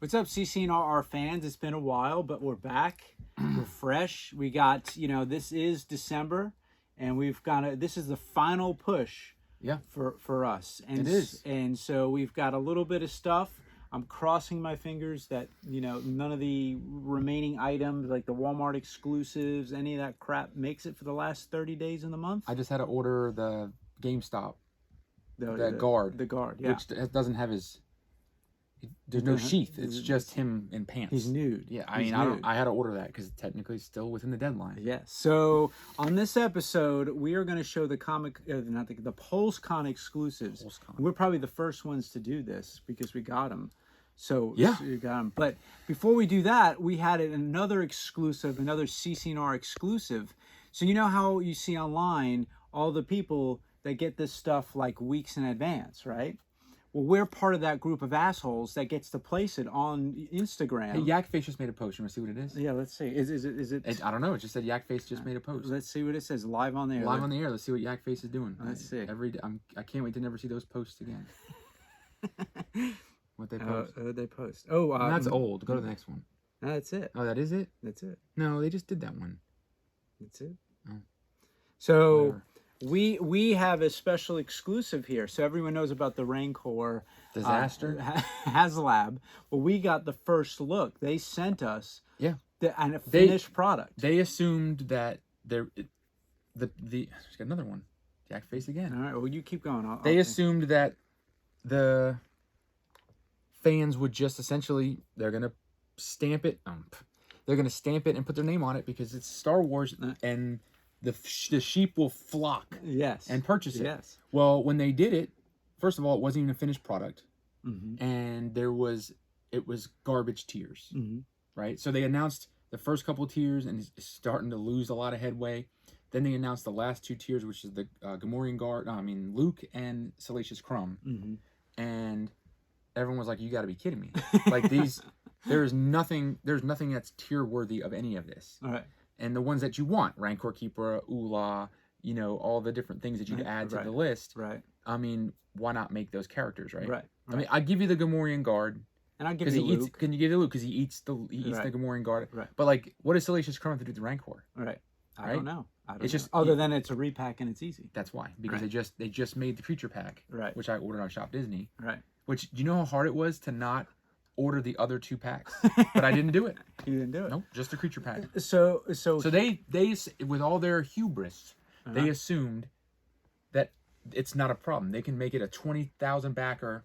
What's up, CCNR fans? It's been a while, but we're back. We're fresh. We got, you know, this is December, and we've got this is the final push. Yeah. For us. And it is. And so we've got a little bit of stuff. I'm crossing my fingers that, you know, none of the remaining items, like the Walmart exclusives, any of that crap, makes it for the last 30 days in the month. I just had to order the GameStop, the guard. The guard, yeah. Which doesn't have his... There's no sheath. It's just him in pants. He's nude. Yeah, I mean, I had to order that because technically it's still within the deadline. Yeah. So on this episode, we are going to show the comic, not the Pulsecon exclusives. Pulsecon. We're probably the first ones to do this because we got them. So yeah, you got them. But before we do that, we had another exclusive, another CCNR exclusive. So you know how you see online all the people that get this stuff like weeks in advance, right? Well, we're part of that group of assholes that gets to place it on Instagram. Hey, Yakface just made a post. You want to see what it is? Yeah, let's see. Is it? I don't know. It just said Yakface just made a post. Let's see what it says. Live on the air. Live on the air. Let's see what Yakface is doing. Let's see. Every day, I can't wait to never see those posts again. What they post? They post. Oh, that's old. Go to the next one. No, that's it. Oh, that is it? That's it. No, they just did that one. That's it. Oh. So... Whatever. We have a special exclusive here, so everyone knows about the Rancor disaster HasLab. Well, we got the first look. They sent us a finished product. They assumed that there's got another one. Yakface again. All right. Well, you keep going. They assumed that the fans would just essentially they're gonna stamp it. They're gonna stamp it and put their name on it because it's Star Wars and. The sheep will flock and purchase it. Yes. Well, when they did it, first of all, it wasn't even a finished product. Mm-hmm. And it was garbage tiers, right? So they announced the first couple tiers and it's starting to lose a lot of headway. Then they announced the last two tiers, which is the Gamorrean Guard, Luke and Salacious Crumb. And everyone was like, you got to be kidding me. Like there's nothing that's tier worthy of any of this. All right. And the ones that you want, Rancor Keeper, Ula, you know, all the different things that you'd add to the list. Right. I mean, why not make those characters, right? Right. I mean, I give you the Gamorrean Guard. And I give you Luke. Can you give you Luke? Because he eats the Gamorrean Guard. Right. But like, what does Salacious Crumb have to do with the Rancor? Right. I don't know. It's just other than it's a repack and it's easy. That's why. Because they just made the creature pack. Right. Which I ordered on Shop Disney. Right. Which, do you know how hard it was to not order the other two packs? But I didn't do it. You didn't do it? Nope, just the creature pack. So they with all their hubris, they assumed that it's not a problem. They can make it a 20,000 backer,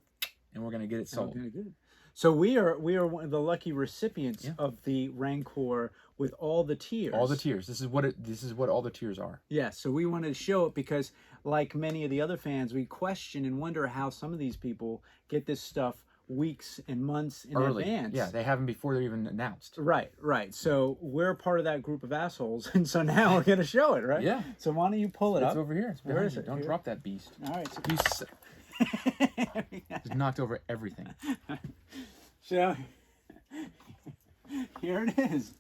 and we're gonna get it sold. Okay, good. So we are one of the lucky recipients of the Rancor with all the tiers. All the tiers. This is what all the tiers are. Yeah. So we wanted to show it because, like many of the other fans, we question and wonder how some of these people get this stuff weeks and months in advance. Yeah, they have them before they're even announced. Right. So we're part of that group of assholes, and so now we're gonna show it, right? Yeah. So why don't you pull it up? It's over here. It's Where is it? Don't drop that beast. All right. So just knocked over everything. So here it is.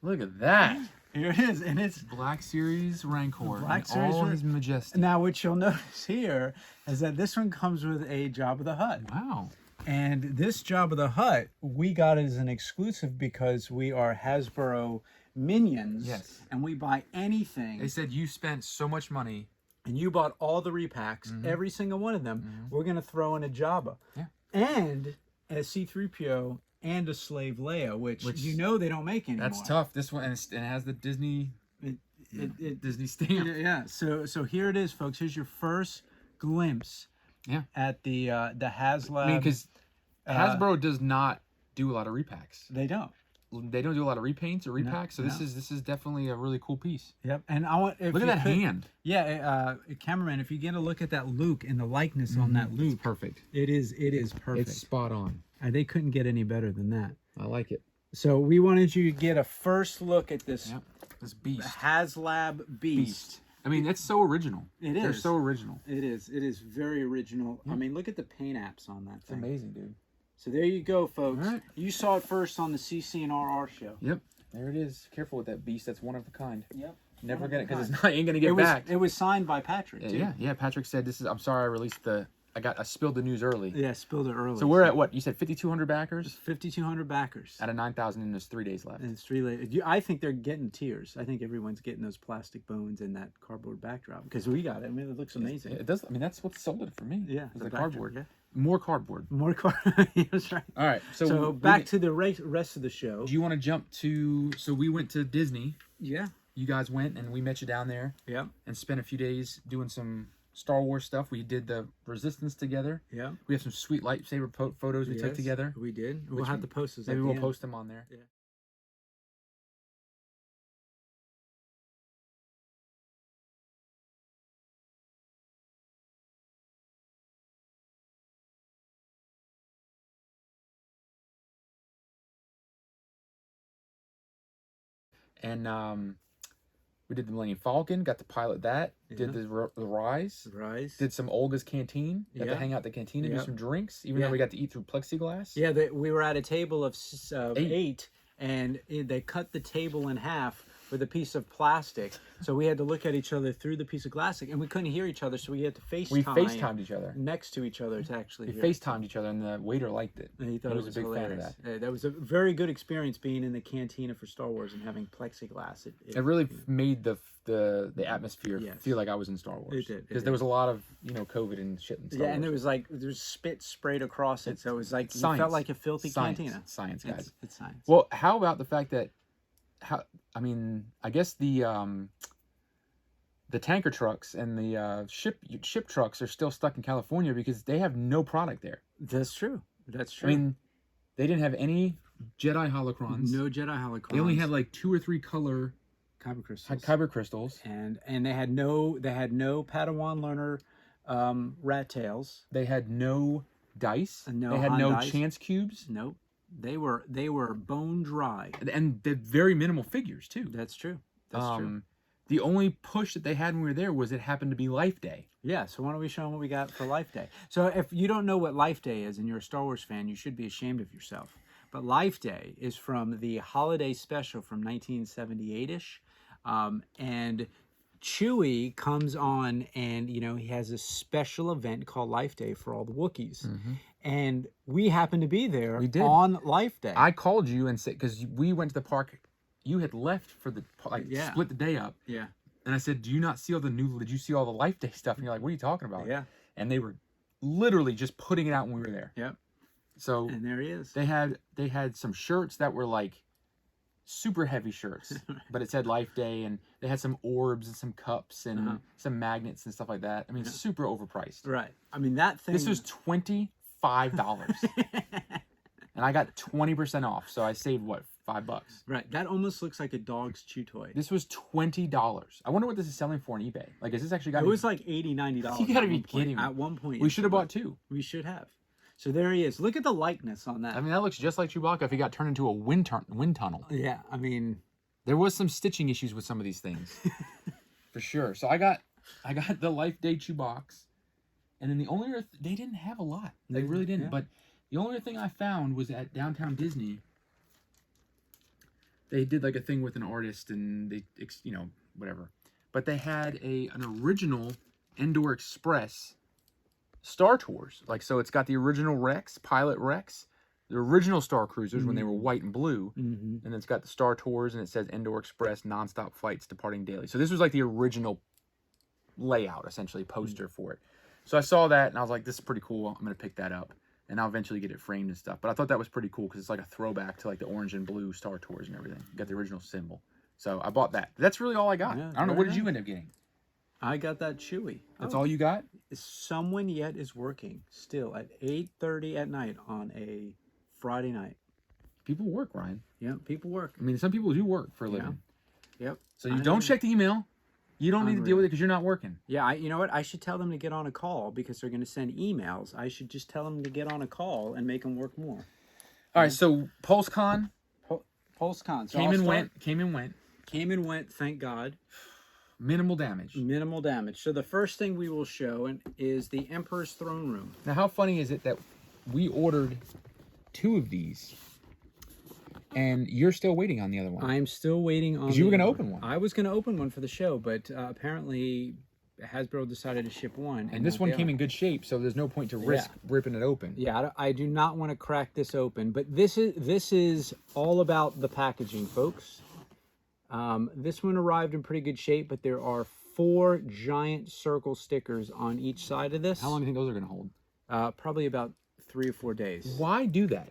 Look at that. Here it is, and it's Black Series Rancor. Black Series Rancor. He's majestic. Now, what you'll notice here is that this one comes with a Jabba the Hutt. Wow. And this Jabba the Hutt, we got as an exclusive because we are Hasbro minions. Yes. And we buy anything. They said you spent so much money. And you bought all the repacks, every single one of them. We're going to throw in a Jabba. Yeah. And a C-3PO and a Slave Leia, which you know they don't make anymore. That's tough. This one, and it has the Disney Disney stamp. Yeah. So here it is, folks. Here's your first glimpse at the HasLab. I mean, because Hasbro does not do a lot of repacks. They don't. They don't do a lot of repaints or repacks. So this is definitely a really cool piece. Yep. And I want look at that hand. Yeah, cameraman, if you get a look at that Luke and the likeness on that Luke, it's perfect. It is perfect. It's spot on. They couldn't get any better than that. I like it. So we wanted you to get a first look at this. Yep. This beast. HasLab beast. I mean, that's so original. It is. They're so original. It is. It is very original. Yep. I mean, look at the paint apps on that thing. It's amazing, dude. So there you go, folks. Right. You saw it first on the CCNR show. Yep. There it is. Careful with that beast. That's one of a kind. Yep. Never get it because it's not ain't gonna get back. It was signed by Patrick too. Yeah. Patrick said this is. I'm sorry I released the I spilled the news early. Yeah, spilled it early. So we're at what? You said 5,200 backers? 5,200 backers. Out of 9,000, and there's 3 days left. And it's 3 days. I think they're getting tiers. I think everyone's getting those plastic bones and that cardboard backdrop because we got it. I mean, it looks amazing. It does. I mean, that's what sold it for me. Yeah, the cardboard. Yeah. More cardboard. More cardboard. That's right. All right. So back to the rest of the show. Do you want to jump to? So we went to Disney. Yeah. You guys went, and we met you down there. Yeah. And spent a few days doing some Star Wars stuff. We did the Resistance together. Yeah. We have some sweet lightsaber photos we took together. We did. We'll have to post those. Maybe we'll post them on there. Yeah. And we did the Millennium Falcon, got to pilot that. Did the Rise. Did some Olga's Canteen. Got to hang out at the Cantina, do some drinks, even though we got to eat through plexiglass. Yeah, we were at a table of 8, and they cut the table in half with a piece of plastic. So we had to look at each other through the piece of plastic, and we couldn't hear each other, so we had to FaceTime. We FaceTimed each other. Next to each other to actually hear. FaceTimed each other, and the waiter liked it. And he thought it was a big hilarious. fan of that. That was a very good experience being in the Cantina for Star Wars and having plexiglass. It really made the atmosphere feel like I was in Star Wars. It did. Because there was a lot of, COVID and shit in Star Wars. And there was spit sprayed across it, so it was like you felt like a filthy cantina. Science, guys. It's science. Well, how about the fact that I guess the tanker trucks and the ship trucks are still stuck in California because they have no product there. That's true. That's true. I mean, they didn't have any Jedi holocrons. No Jedi holocrons. They only had like 2 or 3 color kyber crystals. And they had no Padawan learner rat tails. They had no dice. They had no chance cubes. Nope. They were bone dry. And the very minimal figures too. That's true. That's true. The only push that they had when we were there was it happened to be Life Day. Yeah, so why don't we show them what we got for Life Day? So if you don't know what Life Day is and you're a Star Wars fan, you should be ashamed of yourself. But Life Day is from the holiday special from 1978-ish. And Chewie comes on and, he has a special event called Life Day for all the Wookiees. Mm-hmm. And we happened to be there on Life Day. I called you and said, because we went to the park, you had left for the, split the day up. Yeah. And I said, did you see all the Life Day stuff? And you're like, what are you talking about? Yeah. And they were literally just putting it out when we were there. Yep. So. And there he is. They had some shirts that were like super heavy shirts, but it said Life Day, and they had some orbs and some cups and some magnets and stuff like that. I mean, super overpriced. Right. I mean, that thing. This was $25. And I got 20% off, so I saved what, $5? Right. That almost looks like a dog's chew toy. This was $20. I wonder what this is selling for on eBay. Like, is this actually got? It was like $80, $90. You gotta be kidding me. At one point, we should have bought 2. We should have. So there he is. Look at the likeness on that. I mean, that looks just like Chewbacca if he got turned into a wind tunnel. Yeah, I mean, there was some stitching issues with some of these things, for sure. So I got the Life Day chew box, and then the only they didn't have a lot. They really didn't. Yeah. But the only thing I found was at Downtown Disney. They did like a thing with an artist, and they whatever. But they had an original Endor Express Star Tours. So it's got the original Rex, Pilot Rex, the original Star Cruisers when they were white and blue, and then it's got the Star Tours, and it says Endor Express nonstop flights departing daily. So this was like the original layout, essentially, poster for it. So I saw that, and I was like, this is pretty cool. I'm going to pick that up, and I'll eventually get it framed and stuff. But I thought that was pretty cool because it's like a throwback to like the orange and blue Star Tours and everything. You got the original symbol. So I bought that. That's really all I got. Yeah, I don't know. What did you end up getting? I got that Chewie. That's all you got? Someone yet is working still at 8:30 at night on a Friday night. People work, Ryan. Yeah, people work. I mean, some people do work for a living. Yep. So you don't check the email. You don't need to deal with it because you're not working. Yeah, you know what? I should tell them to get on a call because they're going to send emails. I should just tell them to get on a call and make them work more. All right, so Pulsecon. Pulsecon. So Came and went, thank God. Minimal damage. Minimal damage. So the first thing we will show is the Emperor's Throne Room. Now, how funny is it that we ordered 2 of these, and you're still waiting on the other one? I'm still waiting on. Because you were going to open one. I was going to open one for the show, but apparently Hasbro decided to ship one. And this one came in good shape, so there's no point to risk ripping it open. Yeah, I do not want to crack this open, but this is all about the packaging, folks. This one arrived in pretty good shape, but there are 4 giant circle stickers on each side of this. How long do you think those are going to hold? Probably about 3 or 4 days. Why do that?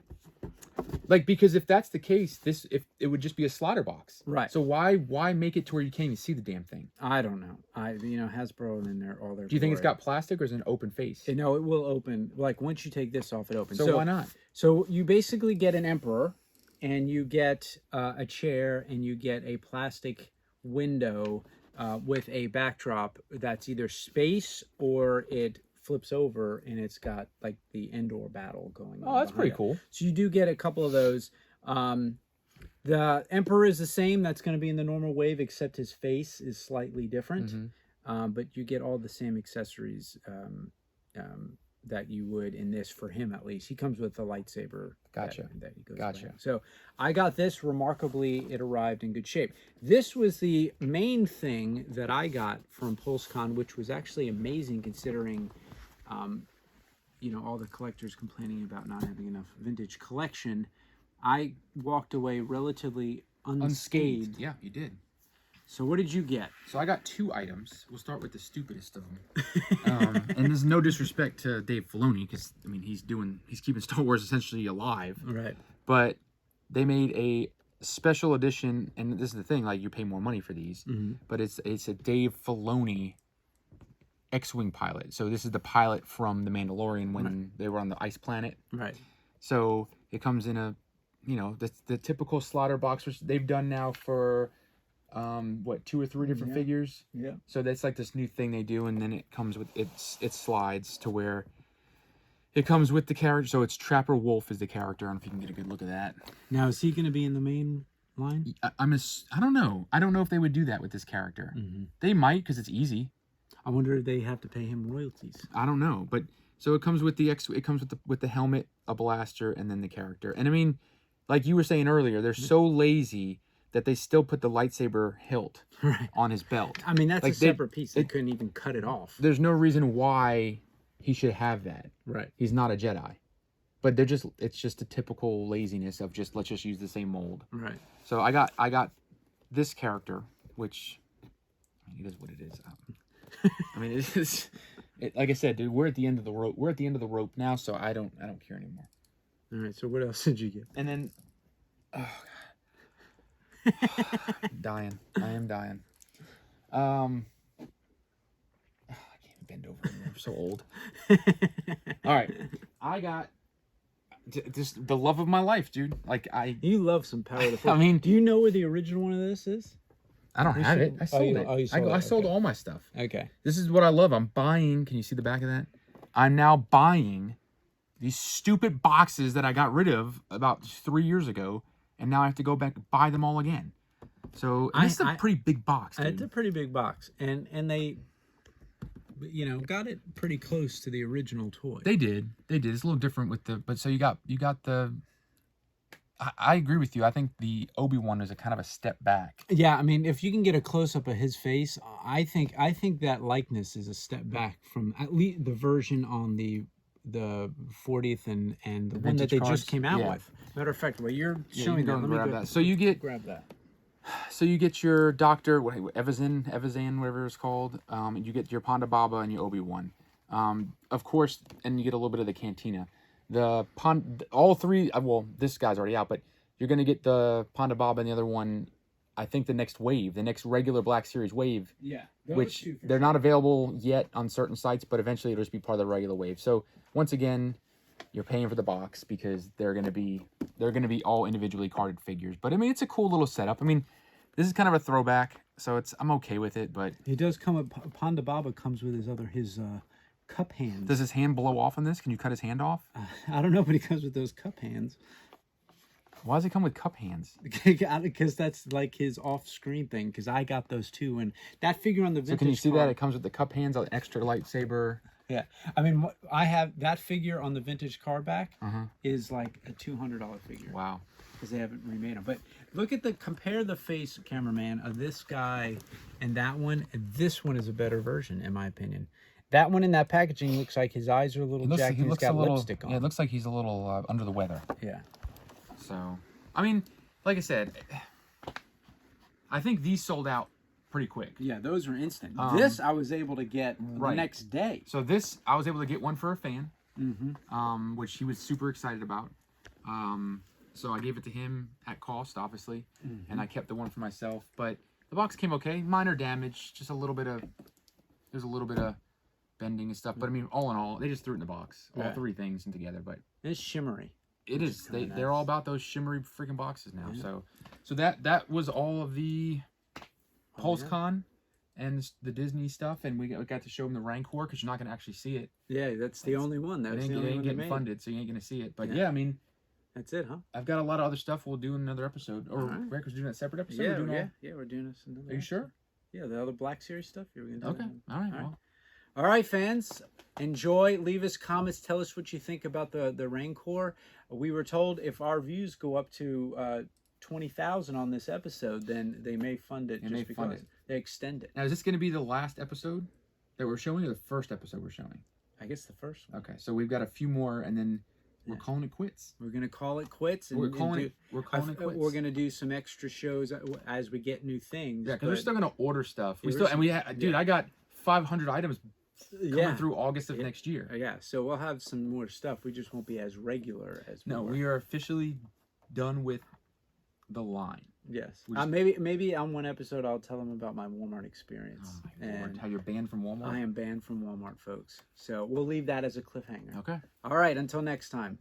Like, because if that's the case, if it would just be a slaughter box, right? So why make it to where you can't even see the damn thing? I don't know. Hasbro and all their. Do you think it's got plastic or is it an open face? No, it will open. Like once you take this off, it opens. So why not? So you basically get an emperor, and you get a chair, and you get a plastic window with a backdrop that's either space or it flips over and it's got like the indoor battle going on. Oh, that's pretty cool. So you do get a couple of those. The Emperor is the same. That's going to be in the normal wave, except his face is slightly different. But you get all the same accessories that you would in this for him, at least. He comes with a lightsaber. Gotcha. That he goes Gotcha. playing. So I got this. Remarkably, it arrived in good shape. This was the main thing that I got from Pulsecon, which was actually amazing considering all the collectors complaining about not having enough vintage collection. I walked away relatively unscathed. Yeah, you did. So what did you get? So I got 2 items. We'll start with the stupidest of them. And there's no disrespect to Dave Filoni, because I mean he's keeping Star Wars essentially alive. Right. But they made a special edition, and this is the thing, like you pay more money for these, but it's a Dave Filoni X-Wing pilot. So this is the pilot from The Mandalorian when they were on the ice planet. Right. So it comes in a, the typical slaughter box, which they've done now for, 2 or 3 different figures. Yeah. So that's like this new thing they do, and then it comes with, it slides to where it comes with the character. So it's Trapper Wolfe is the character. I don't know if you can get a good look at that. Now, is he going to be in the main line? I don't know. I don't know if they would do that with this character. They might, because it's easy. I wonder if they have to pay him royalties. I don't know, but so it comes with the helmet, a blaster, and then the character. And I mean, like you were saying earlier, they're so lazy that they still put the lightsaber hilt on his belt. I mean, that's like a separate piece. They couldn't even cut it off. There's no reason why he should have that. Right. He's not a Jedi. But it's just a typical laziness of let's just use the same mold. Right. So I got this character, which it is what it is. I mean, like I said, dude, we're at the end of the rope. We're at the end of the rope now, so I don't care anymore. All right. So what else did you get? And then, oh God, dying. I am dying. I can't bend over anymore. I'm so old. All right, I got just the love of my life, dude. Like you love some Power of the Force. I mean, do you know where the original one of this is? I don't have it. I sold it. I sold all my stuff. Okay. This is what I love. I'm buying. Can you see the back of that? I'm now buying these stupid boxes that I got rid of about 3 years ago, and now I have to go back and buy them all again. So this is a pretty big box, dude. It's a pretty big box, and they, got it pretty close to the original toy. They did. It's a little different with but so you got the. I agree with you. I think the Obi-Wan is a kind of a step back. Yeah, I mean, if you can get a close-up of his face, I think that likeness is a step back from at least the version on the 40th and the one that they just came out with. Matter of fact, while you're showing that, let me grab that. So you grab that. So you get your Dr. Evazan, whatever it's called. You get your Ponda Baba and your Obi-Wan. Of course, and you get a little bit of the Cantina. All 3, well, this guy's already out, but you're going to get the Ponda Baba and the other one, I think the next regular Black Series wave. Yeah. Which they're not available yet on certain sites, but eventually it'll just be part of the regular wave. So once again, you're paying for the box because they're going to be all individually carded figures. But I mean, it's a cool little setup. I mean, this is kind of a throwback, so I'm okay with it, but it does come with Ponda Baba comes with his cup hands. Does his hand blow off on this? Can you cut his hand off? I don't know, but he comes with those cup hands. Why does he come with cup hands? Because that's like his off-screen thing. Because I got those too, and that figure on the vintage. So can you see that it comes with the cup hands, an extra lightsaber? Yeah, I mean, I have that figure on the vintage card back is like a $200 figure. Wow. because they haven't remade them. But look at compare the face, cameraman, of this guy and that one. And this one is a better version, in my opinion. That one in that packaging looks like his eyes are a little jacked. He's got lipstick on. Yeah, it looks like he's a little under the weather. Yeah. So, I mean, like I said, I think these sold out pretty quick. Yeah, those were instant. This I was able to get the next day. So this, I was able to get one for a fan, which he was super excited about. So I gave it to him at cost, obviously, and I kept the one for myself. But the box came okay, minor damage, just a little bit of, there's a little bit of bending and stuff. But I mean, all in all, they just threw it in the box, all three things in together. But it's shimmery. It is. They're all about those shimmery freaking boxes now. Yeah. So that was all of the Pulsecon and the Disney stuff, and we got to show them the Rancor because you're not going to actually see it. Yeah, that's the only one. That's the only one. It ain't getting funded, so you ain't going to see it. But yeah, I mean, that's it, huh? I've got a lot of other stuff we'll do in another episode. Or Rancor's doing a separate episode. Yeah, we're doing this. Are you sure? Yeah, the other Black Series stuff. You were going to do. Okay. All right. Well. All right, fans. Enjoy. Leave us comments. Tell us what you think about the Rancor. We were told if our views go up to 20,000 on this episode, then they may fund it just because they extend it. Now, is this going to be the last episode that we're showing, or the first episode we're showing? I guess the first one. Okay, so we've got a few more, and then we're calling it quits. We're gonna call it quits. And, we're calling it quits. We're gonna do some extra shows as we get new things. Yeah, because we're still gonna order stuff. I got 500 items coming through August of next year. Yeah, so we'll have some more stuff. We just won't be as regular as we were. We are officially done with the line. Yes. Maybe on one episode I'll tell them about my Walmart experience. Oh my Lord. How you're banned from Walmart? I am banned from Walmart, folks. So we'll leave that as a cliffhanger. Okay. All right, until next time.